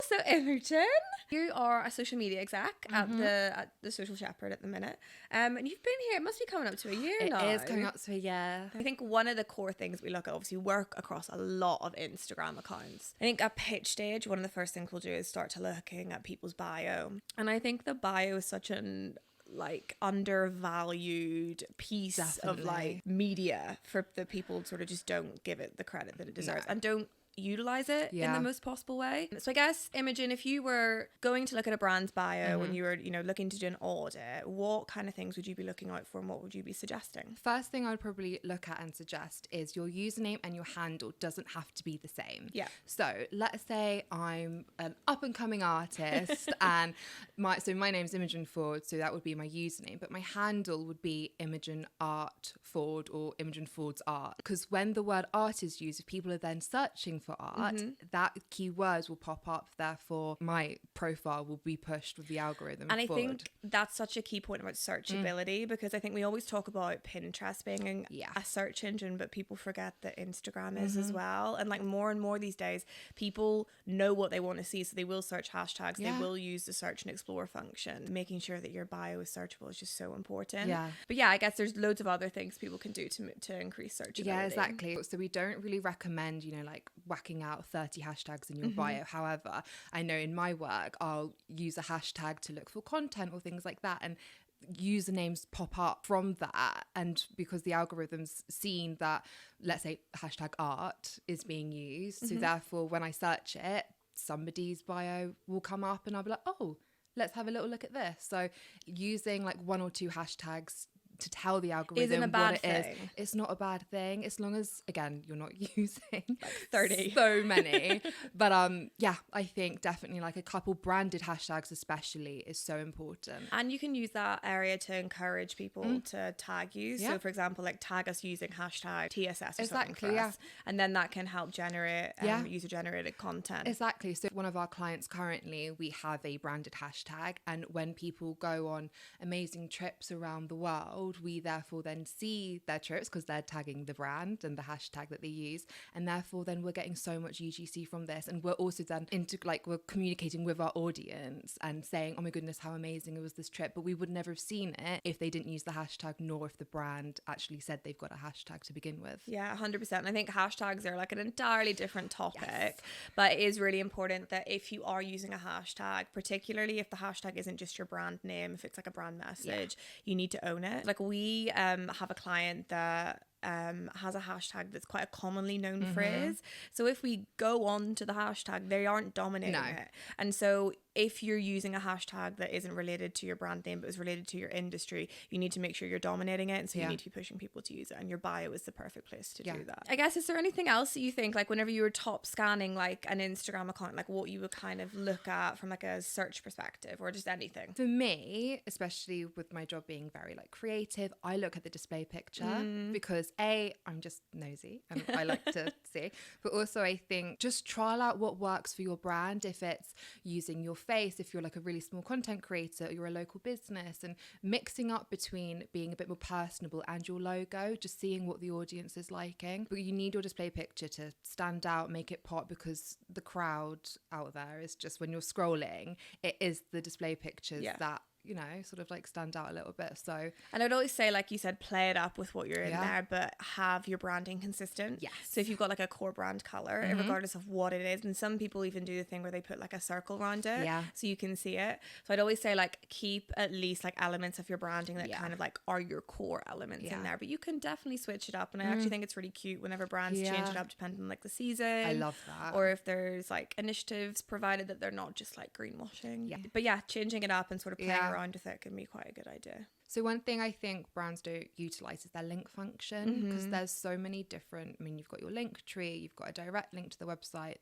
So Imogen, you are a social media exec at the Social Shepherd at the minute. And you've been here, it must be coming up to a year now. It is coming up to a year. I think one of the core things we look at, obviously, work across a lot of Instagram accounts. I think at pitch stage, one of the first things we'll do is start to looking at people's bio. And I think the bio is such an undervalued piece of media for the people sort of just don't give it the credit that it deserves and don't utilize it in the most possible way. So I guess, Imogen, if you were going to look at a brand's bio when you were, looking to do an audit, what kind of things would you be looking out for and what would you be suggesting? First thing I would probably look at and suggest is your username and your handle doesn't have to be the same. Yeah. So let's say I'm an up and coming artist and my name's Imogen Ford, so that would be my username, but my handle would be Imogen Art Ford or Imogen Ford's Art. Because when the word art is used, if people are then searching for art, that keywords will pop up, therefore my profile will be pushed with the algorithm and forward. I think that's such a key point about searchability, because I think we always talk about Pinterest being a search engine, but people forget that Instagram is as well. And more and more these days, people know what they want to see, so they will search hashtags, they will use the search and explore function. Making sure that your bio is searchable is just so important. But I guess there's loads of other things people can do to increase searchability. Yeah, exactly. So we don't really recommend, whacking out 30 hashtags in your bio. However, I know in my work, I'll use a hashtag to look for content or things like that. And usernames pop up from that, and because the algorithm's seen that, let's say, hashtag art is being used, so therefore when I search it, somebody's bio will come up and I'll be like, oh, let's have a little look at this. So using one or two hashtags to tell the algorithm what it is, it's not a bad thing, as long as, again, you're not using 30 so many. But I think definitely a couple branded hashtags especially is so important. And you can use that area to encourage people to tag you. So for example, tag us using hashtag TSS or something for us, and then that can help generate user generated content. Exactly. So one of our clients currently, we have a branded hashtag, and when people go on amazing trips around the world, we therefore then see their trips because they're tagging the brand and the hashtag that they use, and therefore then we're getting so much UGC from this, and we're also then we're communicating with our audience and saying, oh my goodness, how amazing it was this trip, but we would never have seen it if they didn't use the hashtag, nor if the brand actually said they've got a hashtag to begin with. 100%. I think hashtags are an entirely different topic, but it is really important that if you are using a hashtag, particularly if the hashtag isn't just your brand name, if it's a brand message, you need to own it. We have a client that has a hashtag that's quite a commonly known phrase. So if we go on to the hashtag, they aren't dominating it. And so if you're using a hashtag that isn't related to your brand name but is related to your industry, you need to make sure you're dominating it, and so you need to be pushing people to use it, and your bio is the perfect place to do that. I guess, is there anything else that you think, whenever you were top scanning an Instagram account, what you would kind of look at from a search perspective, or just anything? For me, especially with my job being very creative, I look at the display picture because I'm just nosy and I like to see, but also I think just trial out what works for your brand. If it's using your face, if you're a really small content creator, you're a local business, and mixing up between being a bit more personable and your logo, just seeing what the audience is liking. But you need your display picture to stand out, make it pop, because the crowd out there is just, when you're scrolling, it is the display pictures that stand out a little bit. So, and I'd always say, you said, play it up with what you're in there, but have your branding consistent. So if you've got a core brand color, regardless of what it is, and some people even do the thing where they put a circle around it so you can see it. So I'd always say keep at least elements of your branding that kind of are your core elements in there, but you can definitely switch it up. And I actually think it's really cute whenever brands change it up depending on the season. I love that. Or if there's initiatives provided that they're not just greenwashing. But changing it up and sort of playing around with it can be quite a good idea. So one thing I think brands don't utilize is their link function, because there's so many different, you've got your link tree, you've got a direct link to the website.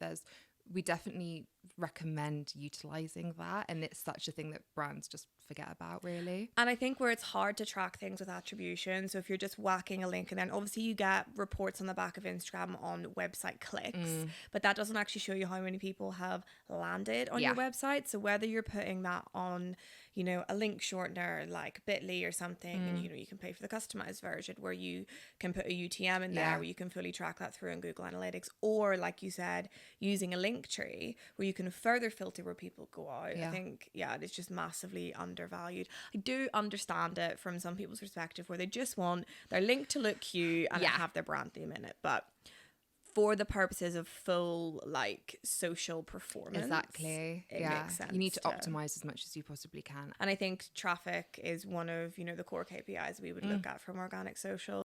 We definitely recommend utilizing that, and it's such a thing that brands just forget about, really. And I think where it's hard to track things with attribution, so if you're just whacking a link, and then obviously you get reports on the back of Instagram on website clicks, but that doesn't actually show you how many people have landed on your website. So whether you're putting that on you know, a link shortener like Bitly or something, and you know, you can pay for the customized version where you can put a UTM in there where you can fully track that through in Google Analytics, or like you said, using a link tree where you can further filter where people go out. I think it is just massively undervalued. I do understand it from some people's perspective where they just want their link to look cute and have their brand name in it, but for the purposes of full like social performance, exactly, it makes sense. You need to optimize as much as you possibly can. And I think traffic is one of, you know, the core KPIs we would look at from organic social.